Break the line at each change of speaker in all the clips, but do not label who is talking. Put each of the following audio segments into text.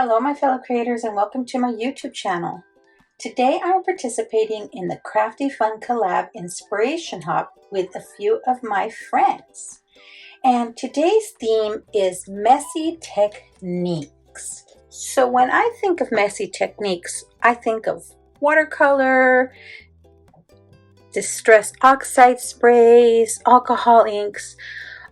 Hello my fellow creators and welcome to my YouTube channel. Today I'm participating in the Crafty Fun Collab Inspiration Hop with a few of my friends. And today's theme is messy techniques. So when I think of messy techniques, I think of watercolor, distress oxide sprays, alcohol inks,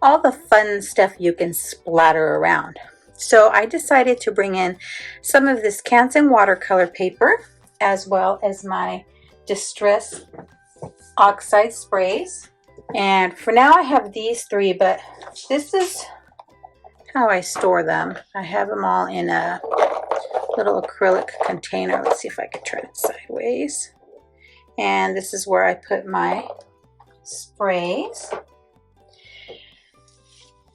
all the fun stuff you can splatter around. So I decided to bring in some of this Canson watercolor paper as well as my distress oxide sprays. And for now I have these three, but this is how I store them. I have them all in a little acrylic container. Let's see if I can turn it sideways. And this is where I put my sprays.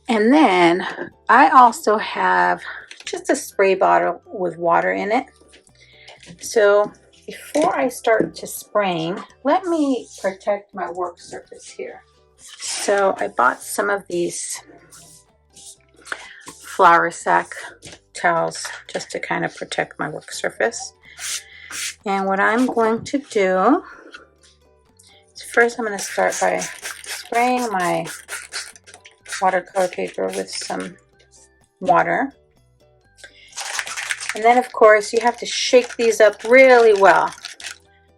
And then I also have just a spray bottle with water in it. So before I start to spraying, let me protect my work surface here. So I bought some of these flour sack towels just to kind of protect my work surface. And what I'm going to do is first I'm going to start by spraying my watercolor paper with some water. And then of course you have to shake these up really well.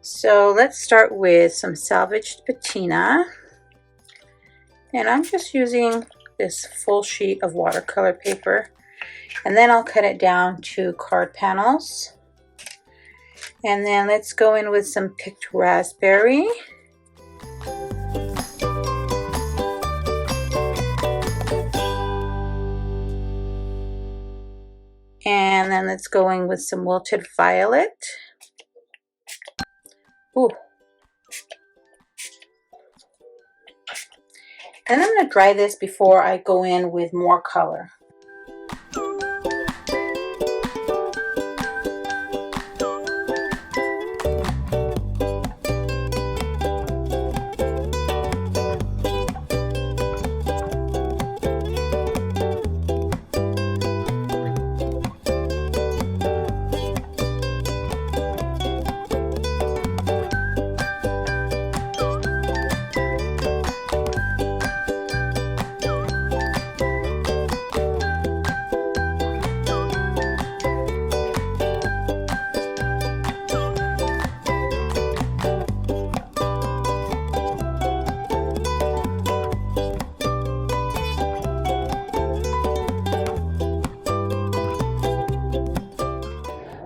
So let's start with some salvaged patina. And I'm just using this full sheet of watercolor paper. And then I'll cut it down to card panels. And then let's go in with some picked raspberry. And then let's go in with some wilted violet. Ooh. And I'm going to dry this before I go in with more color.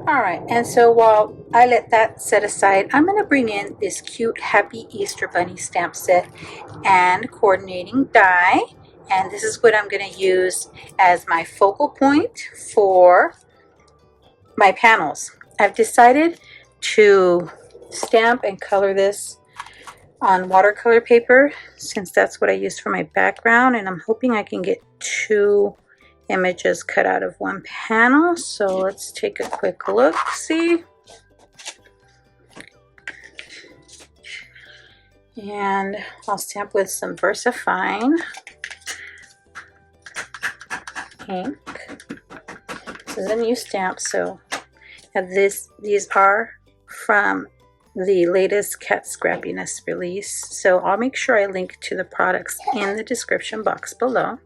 Alright, and so while I let that set aside, I'm going to bring in this cute Happy Easter Bunny stamp set and coordinating die. And this is what I'm going to use as my focal point for my panels. I've decided to stamp and color this on watercolor paper since that's what I use for my background, and I'm hoping I can get two images cut out of one panel. So let's take a quick look, see. And I'll stamp with some VersaFine ink. This is a new stamp, so these are from the latest Kat Scrappiness release. So I'll make sure I link to the products in the description box below.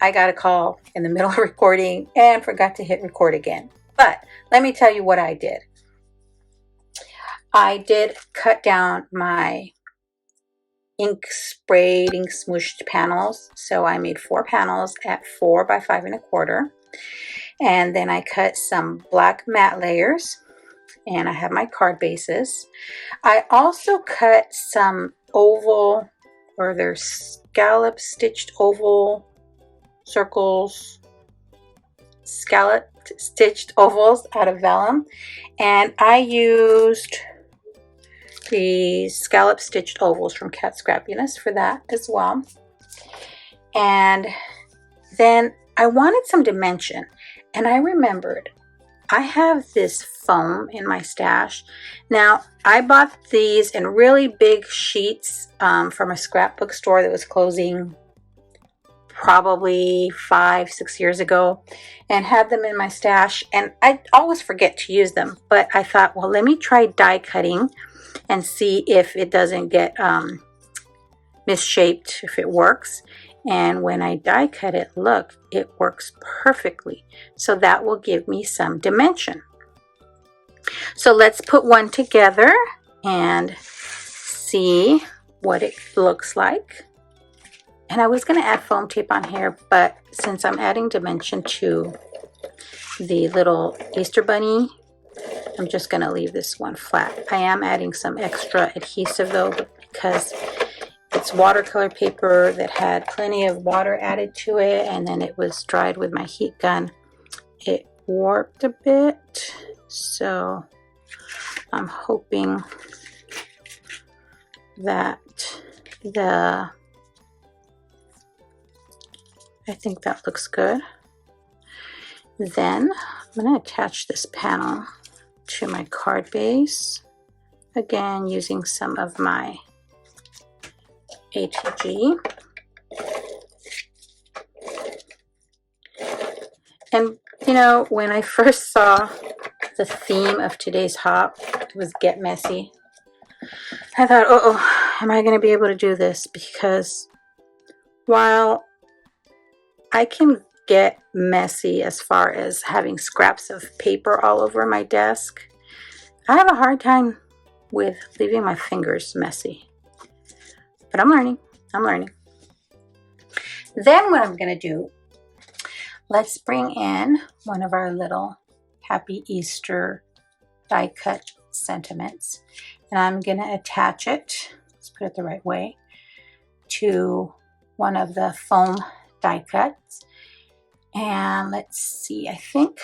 I got a call in the middle of recording and forgot to hit record again. But let me tell you what I did. I did cut down my ink smooshed panels. So I made 4 panels at 4 by 5 1/4. And then I cut some black matte layers. And I have my card bases. I also cut some oval, or they're scallop stitched oval circles, scalloped stitched ovals out of vellum, and I used the scallop stitched ovals from Kat Scrappiness for that as well. And then I wanted some dimension, and I remembered I have this foam in my stash. Now, I bought these in really big sheets from a scrapbook store that was closing probably 5-6 years ago, and had them in my stash, and I always forget to use them. But I thought, well, let me try die cutting and see if it doesn't get misshaped, if it works. And when I die cut it, look, it works perfectly. So that will give me some dimension. So let's put one together and see what it looks like. And I was going to add foam tape on here, but since I'm adding dimension to the little Easter bunny, I'm just going to leave this one flat. I am adding some extra adhesive though, because it's watercolor paper that had plenty of water added to it, and then it was dried with my heat gun. It warped a bit, so I'm hoping that I think that looks good. Then I'm going to attach this panel to my card base, again using some of my ATG. And you know, when I first saw the theme of today's hop was get messy, I thought, oh, am I going to be able to do this? Because while I can get messy as far as having scraps of paper all over my desk, I have a hard time with leaving my fingers messy. But I'm learning. Then what I'm going to do, let's bring in one of our little Happy Easter die cut sentiments. And I'm going to attach it, let's put it the right way, to one of the foam die cuts. And let's see, I think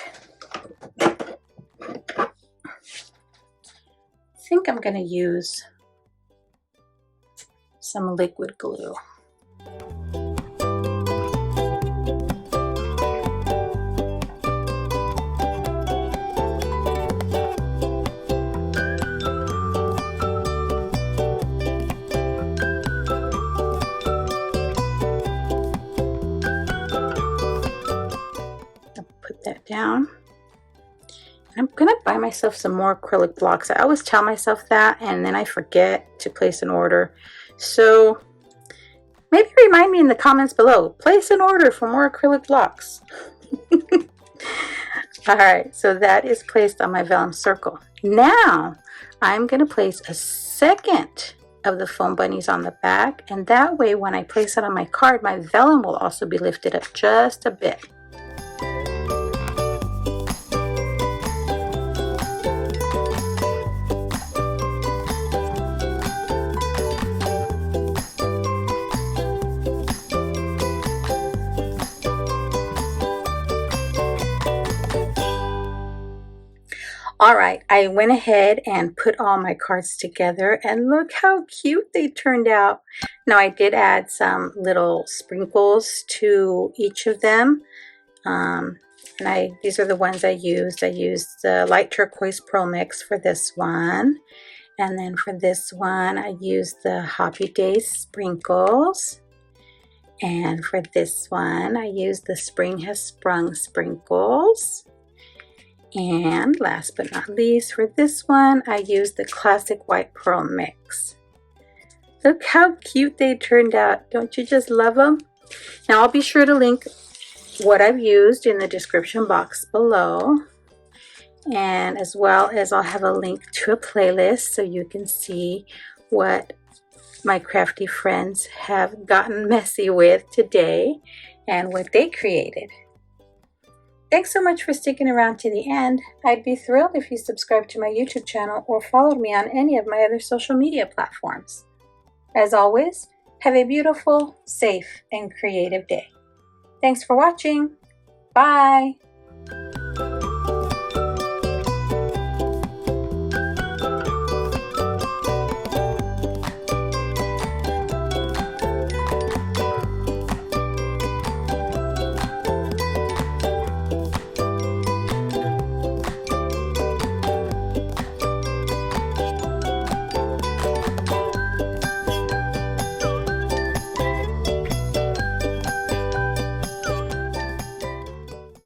I'm going to use some liquid glue. That down. I'm gonna buy myself some more acrylic blocks. I always tell myself that, and then I forget to place an order. So maybe remind me in the comments below, place an order for more acrylic blocks. All right, so that is placed on my vellum circle. Now I'm gonna place a second of the foam bunnies on the back, and that way when I place it on my card, my vellum will also be lifted up just a bit. All right, I went ahead and put all my cards together, and look how cute they turned out. Now I did add some little sprinkles to each of them. These are the ones I used. I used the light turquoise pearl mix for this one. And then for this one, I used the Hoppy Days sprinkles. And for this one, I used the Spring Has Sprung sprinkles. And last but not least, for this one, I used the classic white pearl mix. Look how cute they turned out. Don't you just love them? Now I'll be sure to link what I've used in the description box below, and as well as I'll have a link to a playlist so you can see what my crafty friends have gotten messy with today and what they created. Thanks so much for sticking around to the end. I'd be thrilled if you subscribed to my YouTube channel or followed me on any of my other social media platforms. As always, have a beautiful, safe, and creative day. Thanks for watching. Bye.